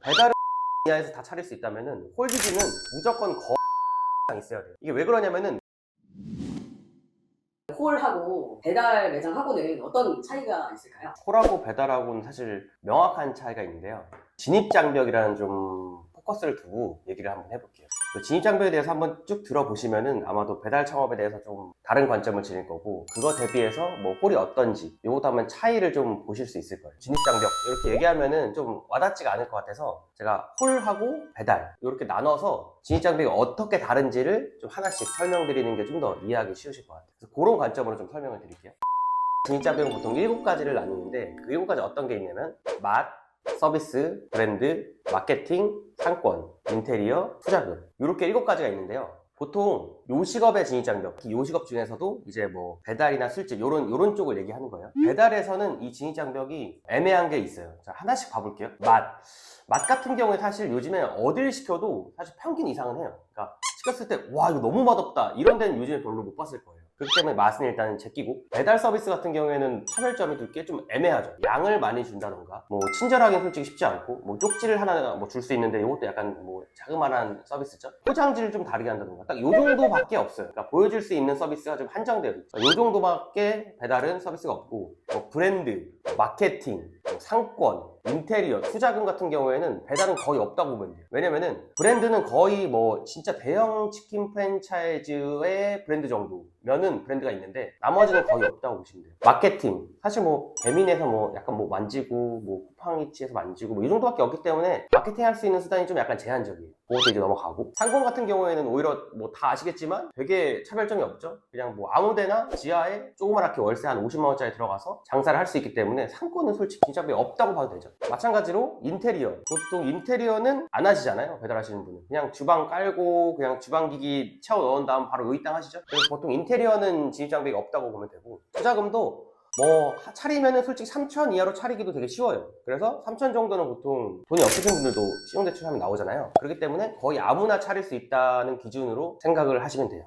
배달을 이하에서 다 차릴 수 있다면은 홀기지는 무조건 이상 있어야 돼요. 이게 왜 그러냐면은 홀하고 배달 매장하고는 어떤 차이가 있을까요? 홀하고 배달하고는 사실 명확한 차이가 있는데요. 진입장벽이라는 좀 포커스를 두고 얘기를 한번 해볼게요. 그 진입장벽에 대해서 한번 쭉 들어보시면은 아마도 배달 창업에 대해서 좀 다른 관점을 지닐 거고, 그거 대비해서 뭐 홀이 어떤지 이것도 한번 차이를 좀 보실 수 있을 거예요. 진입장벽 이렇게 얘기하면은 좀 와닿지가 않을 것 같아서 제가 홀하고 배달 이렇게 나눠서 진입장벽이 어떻게 다른지를 좀 하나씩 설명드리는 게 좀 더 이해하기 쉬우실 것 같아요. 그래서 그런 관점으로 좀 설명을 드릴게요. 진입장벽은 보통 7가지를 나누는데 그 7가지 어떤 게 있냐면 맛, 서비스, 브랜드, 마케팅, 상권, 인테리어, 투자금 이렇게 7가지가 있는데요. 보통 요식업의 진입장벽, 특히 요식업 중에서도 이제 뭐 배달이나 술집 요런 쪽을 얘기하는 거예요. 배달에서는 이 진입장벽이 애매한 게 있어요. 자, 하나씩 봐볼게요. 맛 같은 경우에 사실 요즘에 어딜 시켜도 사실 평균 이상은 해요. 그러니까 시켰을 때 와 이거 너무 맛없다 이런 데는 요즘에 별로 못 봤을 거예요. 그렇기 때문에 맛은 일단 제끼고, 배달 서비스 같은 경우에는 차별점이 둘 게 좀 애매하죠. 양을 많이 준다던가 뭐 친절하긴 솔직히 쉽지 않고, 뭐 쪽지를 하나 뭐 줄 수 있는데 이것도 약간 뭐 자그마한 서비스죠. 포장지를 좀 다르게 한다던가 딱 요 정도밖에 없어요. 그러니까 보여줄 수 있는 서비스가 좀 한정되어 있죠. 요 정도밖에 배달은 서비스가 없고, 뭐 브랜드, 마케팅, 뭐 상권, 인테리어, 투자금 같은 경우에는 배달은 거의 없다고 보면 돼요. 왜냐면은 브랜드는 거의 뭐 진짜 대형 치킨 프랜차이즈의 브랜드 정도면은 브랜드가 있는데 나머지는 거의 없다고 보시면 돼요. 마케팅, 사실 뭐 배민에서 뭐 약간 뭐 만지고 뭐 쿠팡이츠에서 만지고 뭐 이 정도밖에 없기 때문에 마케팅 할 수 있는 수단이 좀 약간 제한적이에요. 그것도 이제 넘어가고, 상권 같은 경우에는 오히려 뭐 다 아시겠지만 되게 차별점이 없죠. 그냥 뭐 아무데나 지하에 조그맣게 월세 한 50만 원짜리 들어가서 장사를 할 수 있기 때문에 상권은 솔직히 진짜 없다고 봐도 되죠. 마찬가지로 인테리어, 보통 인테리어는 안 하시잖아요. 배달하시는 분은 그냥 주방 깔고 그냥 주방기기 채워 넣은 다음 바로 의당 하시죠. 그래서 보통 인테리어는 진입장벽이 없다고 보면 되고, 투자금도 뭐 차리면은 솔직히 3천 이하로 차리기도 되게 쉬워요. 그래서 3천 정도는 보통 돈이 없으신 분들도 신용대출하면 나오잖아요. 그렇기 때문에 거의 아무나 차릴 수 있다는 기준으로 생각을 하시면 돼요.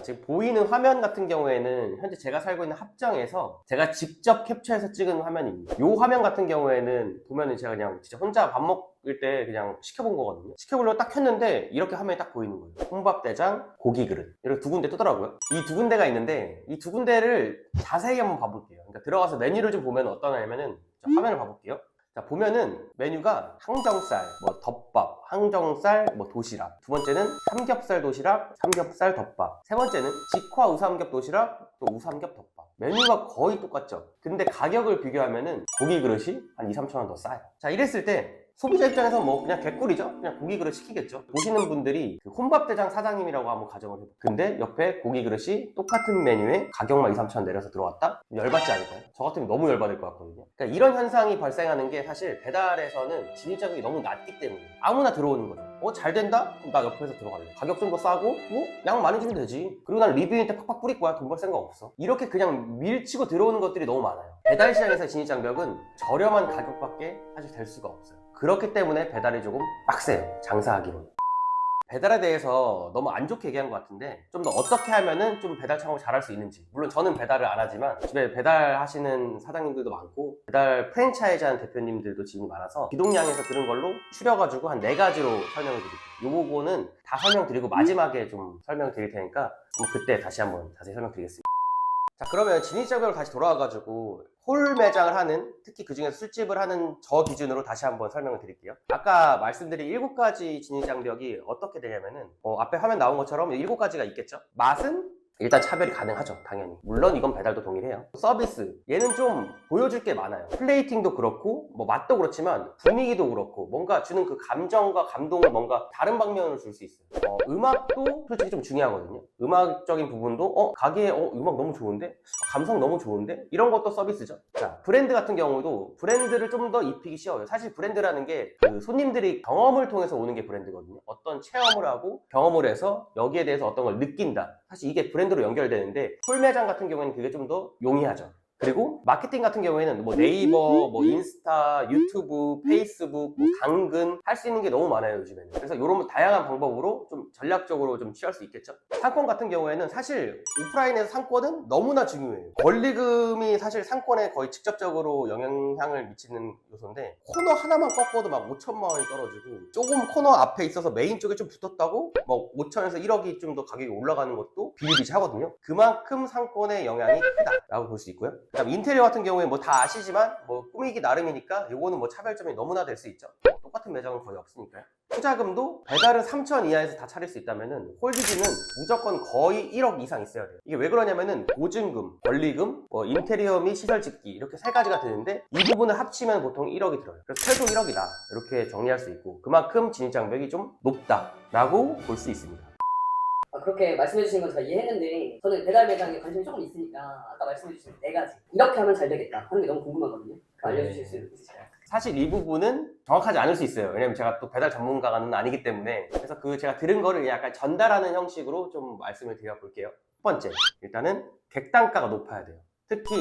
지금 보이는 화면 같은 경우에는 현재 제가 살고 있는 합정에서 제가 직접 캡처해서 찍은 화면입니다. 이 화면 같은 경우에는 보면은 제가 그냥 진짜 혼자 밥 먹을 때 그냥 시켜본 거거든요. 시켜보려고 딱 켰는데 이렇게 화면이 딱 보이는 거예요. 혼밥대장, 고기그릇 이렇게 두 군데 뜨더라고요. 이 두 군데가 있는데 이 두 군데를 자세히 한번 봐볼게요. 그러니까 들어가서 메뉴를 좀 보면 어떠냐면은 화면을 봐볼게요. 자, 보면은 메뉴가 항정살, 뭐 덮밥, 항정살, 뭐 도시락. 두 번째는 삼겹살 도시락, 삼겹살 덮밥. 세 번째는 직화 우삼겹 도시락, 또 우삼겹 덮밥. 메뉴가 거의 똑같죠. 근데 가격을 비교하면은 고기 그릇이 한 2, 3천 원 더 싸요. 자, 이랬을 때 소비자 입장에서 뭐 그냥 개꿀이죠. 그냥 고기 그릇 시키겠죠. 보시는 분들이 그 혼밥대장 사장님이라고 한번 가정을 해볼게요. 근데 옆에 고기 그릇이 똑같은 메뉴에 가격만 2, 3천 원 내려서 들어왔다? 열받지 않을까요? 저 같으면 너무 열받을 것 같거든요. 그러니까 이런 현상이 발생하는 게 사실 배달에서는 진입장벽이 너무 낮기 때문에 아무나 들어오는 거죠. 잘 된다? 그럼 나 옆에서 들어갈래. 가격 좀 더 싸고 뭐 양 많이 주면 되지. 그리고 난 리뷰인한테 팍팍 뿌릴 거야. 돈 벌 생각 없어. 이렇게 그냥 밀치고 들어오는 것들이 너무 많아요. 배달 시장에서 진입장벽은 저렴한 가격밖에 사실 될 수가 없어요. 그렇기 때문에 배달이 조금 빡세요. 장사하기로는. 배달에 대해서 너무 안 좋게 얘기한 것 같은데, 좀 더 어떻게 하면은 좀 배달 창업을 잘할 수 있는지. 물론 저는 배달을 안 하지만 집에 배달하시는 사장님들도 많고 배달 프랜차이즈 하는 대표님들도 지금 많아서 기동량에서 들은 걸로 추려가지고 한 4가지로 설명을 드릴게요. 요 부분은 다 설명드리고 마지막에 좀 설명드릴 테니까 그때 다시 한번 자세히 설명드리겠습니다. 자, 그러면 진입장벽으로 다시 돌아와가지고 홀 매장을 하는, 특히 그 중에서 술집을 하는 저 기준으로 다시 한번 설명을 드릴게요. 아까 말씀드린 7가지 진입장벽이 어떻게 되냐면은 앞에 화면 나온 것처럼 7가지가 있겠죠. 맛은 일단 차별이 가능하죠, 당연히. 물론 이건 배달도 동일해요. 서비스, 얘는 좀 보여줄 게 많아요. 플레이팅도 그렇고 뭐 맛도 그렇지만 분위기도 그렇고 뭔가 주는 그 감정과 감동을 뭔가 다른 방면으로 줄 수 있어요. 음악도 솔직히 좀 중요하거든요. 음악적인 부분도 가게에 음악 너무 좋은데? 감성 너무 좋은데? 이런 것도 서비스죠. 자, 브랜드 같은 경우도 브랜드를 좀 더 입히기 쉬워요. 사실 브랜드라는 게 그 손님들이 경험을 통해서 오는 게 브랜드거든요. 어떤 체험을 하고 경험을 해서 여기에 대해서 어떤 걸 느낀다. 사실 이게 브랜드로 연결되는데 홀매장 같은 경우에는 그게 좀 더 용이하죠. 그리고 마케팅 같은 경우에는 뭐 네이버, 뭐 인스타, 유튜브, 페이스북, 뭐 당근 할 수 있는 게 너무 많아요, 요즘에는. 그래서 이런 다양한 방법으로 좀 전략적으로 좀 취할 수 있겠죠. 상권 같은 경우에는 사실 오프라인에서 상권은 너무나 중요해요. 권리금이 사실 상권에 거의 직접적으로 영향을 미치는 요소인데, 코너 하나만 꺾어도 막 5천만 원이 떨어지고, 조금 코너 앞에 있어서 메인 쪽에 좀 붙었다고 뭐 5천에서 1억이 좀 더 가격이 올라가는 것도 비일비재하거든요. 그만큼 상권의 영향이 크다라고 볼 수 있고요. 그다음 인테리어 같은 경우에 뭐 다 아시지만 뭐 꾸미기 나름이니까 이거는 뭐 차별점이 너무나 될 수 있죠. 똑같은 매장은 거의 없으니까요. 투자금도 배달은 3천 이하에서 다 차릴 수 있다면은 홀드기는 무조건 거의 1억 이상 있어야 돼요. 이게 왜 그러냐면은 보증금, 권리금, 뭐 인테리어 및 시설 짓기 이렇게 세 가지가 되는데 이 부분을 합치면 보통 1억이 들어요. 그래서 최소 1억이다 이렇게 정리할 수 있고 그만큼 진입장벽이 좀 높다라고 볼 수 있습니다. 그렇게 말씀해 주신 건 제가 이해했는데 저는 배달 매장에 관심이 조금 있으니까 아까 말씀해 주신 4가지 이렇게 하면 잘 되겠다 하는 게 너무 궁금하거든요. 알려주실 수 있으실까요? 사실 이 부분은 정확하지 않을 수 있어요. 왜냐면 제가 또 배달 전문가는 아니기 때문에. 그래서 그 제가 들은 거를 약간 전달하는 형식으로 좀 말씀을 드려볼게요. 첫 번째, 일단은 객단가가 높아야 돼요. 특히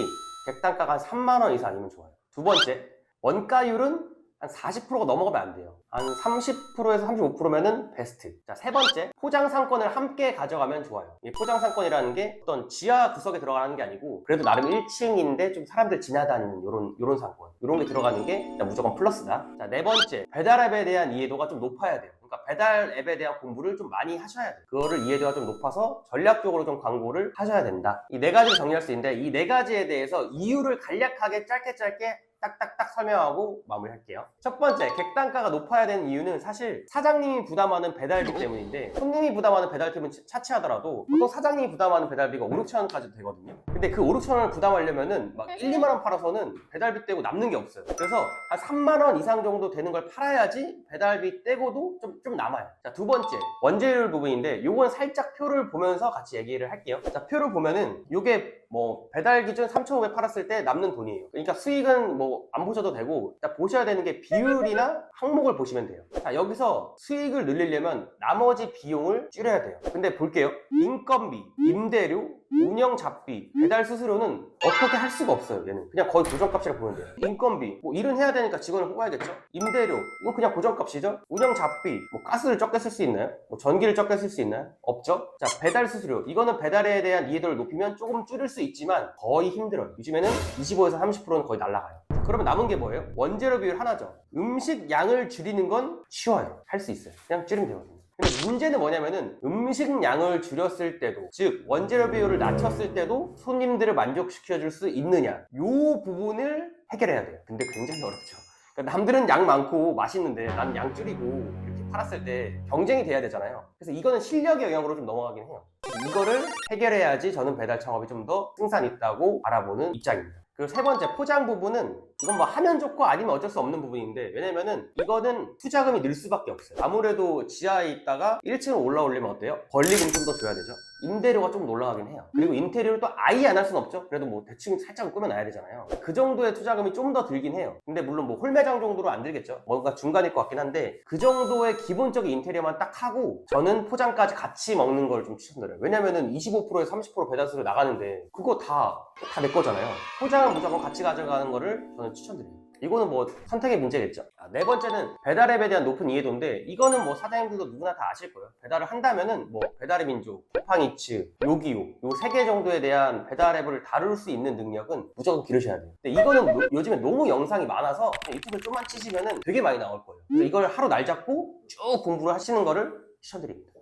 객단가가 한 3만 원 이상 아니면 좋아요. 두 번째, 원가율은 한 40%가 넘어가면 안 돼요. 한 30%에서 35%면은 베스트. 자, 세 번째, 포장 상권을 함께 가져가면 좋아요. 이 포장 상권이라는 게 어떤 지하 구석에 들어가는 게 아니고 그래도 나름 1층인데 좀 사람들 지나다니는 요런 상권. 요런 게 들어가는 게 무조건 플러스다. 자, 네 번째, 배달 앱에 대한 이해도가 좀 높아야 돼요. 그러니까 배달 앱에 대한 공부를 좀 많이 하셔야 돼요. 그거를 이해도가 좀 높아서 전략적으로 좀 광고를 하셔야 된다. 이 네 가지를 정리할 수 있는데 이 네 가지에 대해서 이유를 간략하게 짧게 딱딱딱 설명하고 마무리할게요. 첫 번째, 객단가가 높아야 되는 이유는 사실 사장님이 부담하는 배달비 때문인데 손님이 부담하는 배달비는 차치하더라도 보통 사장님이 부담하는 배달비가 5, 6천 원까지 되거든요. 근데 그 5, 6천 원을 부담하려면은 막 1, 2만 원 팔아서는 배달비 떼고 남는 게 없어요. 그래서 한 3만 원 이상 정도 되는 걸 팔아야지 배달비 떼고도 좀 남아요. 자, 두 번째, 원재료율 부분인데 요건 살짝 표를 보면서 같이 얘기를 할게요. 자, 표를 보면은 요게 뭐 배달 기준 3,500 팔았을 때 남는 돈이에요. 그러니까 수익은 뭐 안 보셔도 되고 일단 보셔야 되는 게 비율이나 항목을 보시면 돼요. 자, 여기서 수익을 늘리려면 나머지 비용을 줄여야 돼요. 근데 볼게요. 인건비, 임대료, 운영 잡비, 배달 수수료는 어떻게 할 수가 없어요. 얘는 그냥 거의 고정값이라 보면 돼요. 인건비, 뭐 일은 해야 되니까 직원을 뽑아야겠죠. 임대료, 이건 그냥 고정값이죠. 운영 잡비, 뭐 가스를 적게 쓸 수 있나요? 뭐 전기를 적게 쓸 수 있나요? 없죠. 자, 배달 수수료, 이거는 배달에 대한 이해도를 높이면 조금 줄일 수 있지만 거의 힘들어요. 요즘에는 25에서 30%는 거의 날라가요. 그러면 남은 게 뭐예요? 원재료 비율 하나죠. 음식 양을 줄이는 건 쉬워요. 할 수 있어요. 그냥 줄이면 되거든요. 근데 문제는 뭐냐면은 음식 양을 줄였을 때도, 즉 원재료 비율을 낮췄을 때도 손님들을 만족시켜줄 수 있느냐, 요 부분을 해결해야 돼요. 근데 굉장히 어렵죠. 그러니까 남들은 양 많고 맛있는데 나는 양 줄이고 이렇게 팔았을 때 경쟁이 돼야 되잖아요. 그래서 이거는 실력의 영역으로 좀 넘어가긴 해요. 이거를 해결해야지 저는 배달 창업이 좀 더 승산 있다고 바라보는 입장입니다. 그리고 세 번째, 포장 부분은 이건 뭐 하면 좋고 아니면 어쩔 수 없는 부분인데, 왜냐면은 이거는 투자금이 늘 수밖에 없어요. 아무래도 지하에 있다가 1층으로 올라오려면 어때요? 권리금 좀 더 줘야 되죠. 임대료가 좀 올라가긴 해요. 그리고 인테리어를 또 아예 안 할 수는 없죠. 그래도 뭐 대충 살짝 꾸며놔야 되잖아요. 그 정도의 투자금이 좀 더 들긴 해요. 근데 물론 뭐 홀매장 정도로 안 들겠죠. 뭔가 중간일 것 같긴 한데 그 정도의 기본적인 인테리어만 딱 하고 저는 포장까지 같이 먹는 걸 좀 추천드려요. 왜냐면은 25%에서 30% 배달수로 나가는데 그거 다 내 거잖아요. 포장은 무조건 같이 가져가는 거를 저는 추천드려요. 이거는 뭐 선택의 문제겠죠. 네 번째는 배달앱에 대한 높은 이해도인데, 이거는 뭐 사장님들도 누구나 다 아실 거예요. 배달을 한다면은 뭐 배달의 민족, 쿠팡이츠, 요기요, 요 3개 정도에 대한 배달앱을 다룰 수 있는 능력은 무조건 기르셔야 돼요. 근데 이거는 요즘에 너무 영상이 많아서 유튜브에 좀만 치시면은 되게 많이 나올 거예요. 그래서 이걸 하루 날 잡고 쭉 공부를 하시는 거를 추천드립니다.